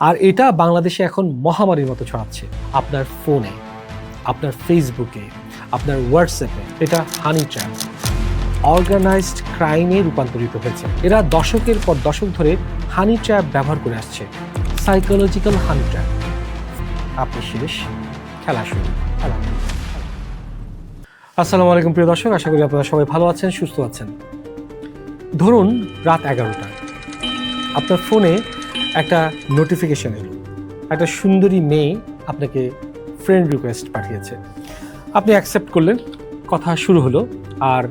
আর এটা বাংলাদেশে এখন মহামারীর মতো ছড়াচ্ছে আপনার ফোনে, আপনার ফেসবুকে, আপনার হোয়াটসঅ্যাপে। এটা হানি ট্র্যাপ অর্গানাইজড ক্রাইমে রূপান্তরিত হয়েছে। এরা দশকের পর দশক ধরে হানি ট্র্যাপ ব্যবহার করে আসছে। সাইকোলজিক্যাল হানি ট্র্যাপ। আপনি শেষ, খেলা শুরু। আসসালামু আলাইকুম প্রিয় দর্শক, আশা করি আপনারা সবাই ভালো আছেন, সুস্থ আছেন। ধরুন রাত 11টা, আপনার ফোনে একটা নোটিফিকেশন এলো, একটা সুন্দরী মেয়ে আপনাকে ফ্রেন্ড রিকোয়েস্ট পাঠিয়েছে। আপনি অ্যাকসেপ্ট করলেন, কথা শুরু হলো, আর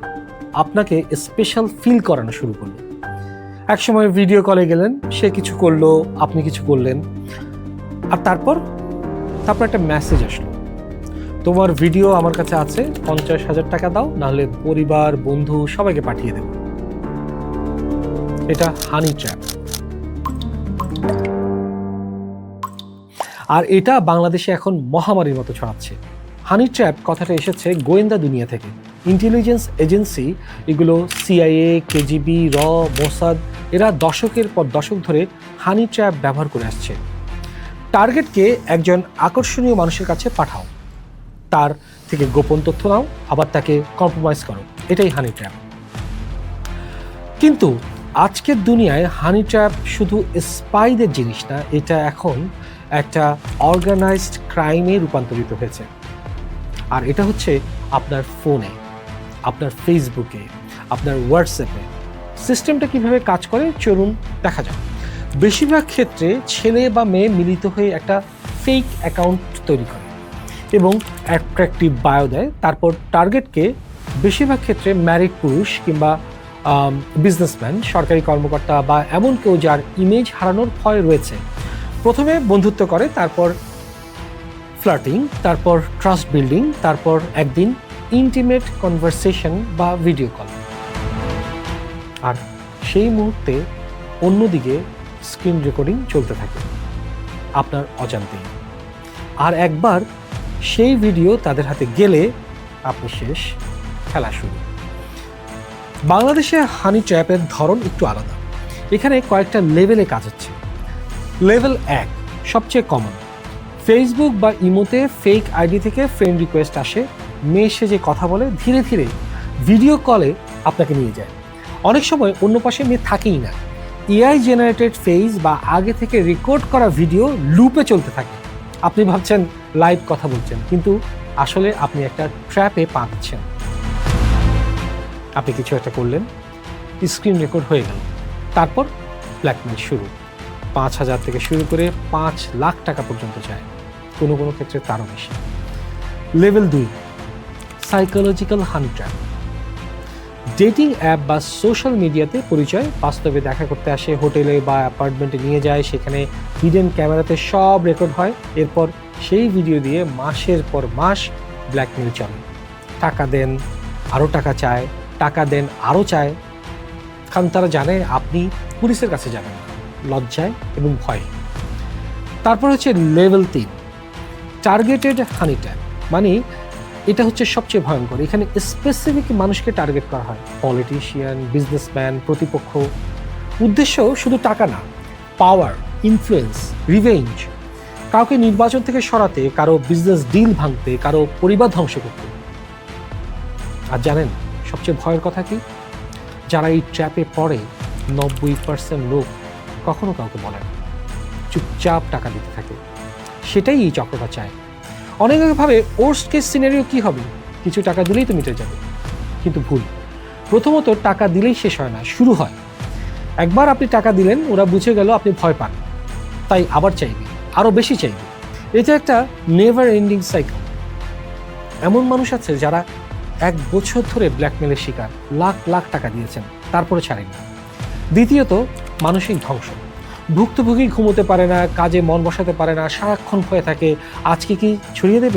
আপনাকে স্পেশাল ফিল করানো শুরু করলো। একসময় ভিডিও কলে গেলেন, সে কিছু করলো, আপনি কিছু করলেন, আর তারপর একটা মেসেজ আসলো, তোমার ভিডিও আমার কাছে আছে, 50,000 টাকা দাও, নাহলে পরিবার বন্ধু সবাইকে পাঠিয়ে দেব। এটা হানি ট্র্যাপ। আর এটা বাংলাদেশে এখন মহামারীর মতো ছড়াচ্ছে। হানি ট্র্যাপ কথাটা এসেছে গোয়েন্দা দুনিয়া থেকে। ইন্টেলিজেন্স এজেন্সি, এগুলো সিআইএ, কেজিবি, মোসাদ, এরা দশকের পর দশক ধরে হানি ট্র্যাপ ব্যবহার করে আসছে। টার্গেটকে একজন আকর্ষণীয় মানুষের কাছে পাঠাও, তার থেকে গোপন তথ্য নাও, আবার তাকে কম্প্রোমাইজ করো। এটাই হানি ট্র্যাপ। কিন্তু আজকের দুনিয়ায় হানি ট্র্যাপ শুধু স্পাইদের জিনিস না, এটা এখন একটা অর্গানাইজড ক্রাইমে রূপান্তরিত হয়েছে। আর এটা হচ্ছে আপনার ফোনে, আপনার ফেসবুকে, আপনার হোয়াটসঅ্যাপে। সিস্টেমটা কিভাবে কাজ করে চলুন দেখা যাক। বেশিরভাগ ক্ষেত্রে ছেলে বা মেয়ে মিলিত হয়ে একটা ফেক অ্যাকাউন্ট তৈরি করে এবং অ্যাট্রাকটিভ বায়ো দেয়। তারপর টার্গেটকে বেশিরভাগ ক্ষেত্রে ম্যারিড পুরুষ কিংবা বিজনেসম্যান, সরকারি কর্মকর্তা বা এমন কেউ যার ইমেজ হারানোর ভয় রয়েছে। প্রথমে বন্ধুত্ব করে, তারপর ফ্লার্টিং, তারপর ট্রাস্ট বিল্ডিং, তারপর একদিন ইন্টিমেট কনভারসেশন বা ভিডিও কল। আর সেই মুহূর্তে অন্যদিকে স্ক্রিন রেকর্ডিং চলতে থাকে আপনার অজান্তেই। আর একবার সেই ভিডিও তাদের হাতে গেলে আপনি শেষ, খেলা শুরু। বাংলাদেশে হানি ট্র্যাপের ধরন একটু আলাদা। এখানে কয়েকটা লেভেলে কাজ হচ্ছে। লেভেল 1 সবচেয়ে কমন। ফেসবুক বা ইমোতে ফেক আইডি থেকে ফ্রেন্ড রিকোয়েস্ট আসে, মেয়ে সেজে কথা বলে, ধীরে ধীরে ভিডিও কলে আপনাকে নিয়ে যায়। অনেক সময় অন্য পাশে মেয়ে থাকেই না, এআই জেনারেটেড ফেস বা আগে থেকে রেকর্ড করা ভিডিও লুপে চলতে থাকে। আপনি ভাবছেন লাইভ কথা বলছেন, কিন্তু আসলে আপনি একটা ট্র্যাপে পা দিচ্ছেন। আপনি কিছু একটা করলেন, স্ক্রিন রেকর্ড হয়ে গেল, তারপর ব্ল্যাকমেল শুরু। 5,000 থেকে শুরু করে 5 লাখ টাকা পর্যন্ত চায়, কোনো কোনো ক্ষেত্রে তারও বেশি। লেভেল 2 সাইকোলজিক্যাল হানি ট্র্যাপ। ডেটিং অ্যাপ বা সোশ্যাল মিডিয়াতে পরিচয়, বাস্তবে দেখা করতে আসে, হোটেলে বা অ্যাপার্টমেন্টে নিয়ে যায়, সেখানে হিডেন ক্যামেরাতে সব রেকর্ড হয়। এরপর সেই ভিডিও দিয়ে মাসের পর মাস ব্ল্যাকমেল চলে। টাকা দেন, আরও টাকা চায়, টাকা দেন, আরও চায়, কারণ তারা জানে আপনি পুলিশের কাছে যাবেন না, লজ্জায় এবং ভয়ে। তারপর হচ্ছে লেভেল 3 টার্গেটেড হানি ট্র্যাপ। মানে এটা হচ্ছে সবচেয়ে ভয়ঙ্কর। এখানে স্পেসিফিক মানুষকে টার্গেট করা হয়, পলিটিশিয়ান, বিজনেসম্যান, প্রতিপক্ষ। উদ্দেশ্য শুধু টাকা না, পাওয়ার, ইনফ্লুয়েন্স, রিভেঞ্জ। কাউকে নির্বাচন থেকে সরাতে, কারো বিজনেস ডিল ভাঙতে, কারো পরিবার ধ্বংস করতে। আর জানেন সবচেয়ে ভয়ের কথা কি? যারা এই ট্র্যাপে পড়ে 90% লোক কখনো কাউকে বলে না, চুপচাপ টাকা দিতে থাকে। সেটাই এই চক্রটা চায়। অনেকে ভাবে ওর্স্ট কেস সিনারিও কি হবে, কিছু টাকা দিলেই তো মিটে যাবে। কিন্তু ভুল। প্রথমত টাকা দিলেই শেষ হয় না, শুরু হয়। একবার আপনি টাকা দিলেন, ওরা বুঝে গেল আপনি ভয় পান, তাই আবার চাইবে, আরও বেশি চাইবে। এটা একটা নেভার এন্ডিং সাইকেল। এমন মানুষ আছে যারা 1 বছর ধরে ব্ল্যাকমেলের শিকার, লাখ লাখ টাকা দিয়েছেন, তারপরে ছাড়েননি। দ্বিতীয়ত মানসিক ধ্বংস। ভুক্তভোগী ঘুমোতে পারে না, কাজে মন বসাতে পারে না, সারাক্ষণ ভয়ে থাকে আজকে কি ছড়িয়ে দেবে।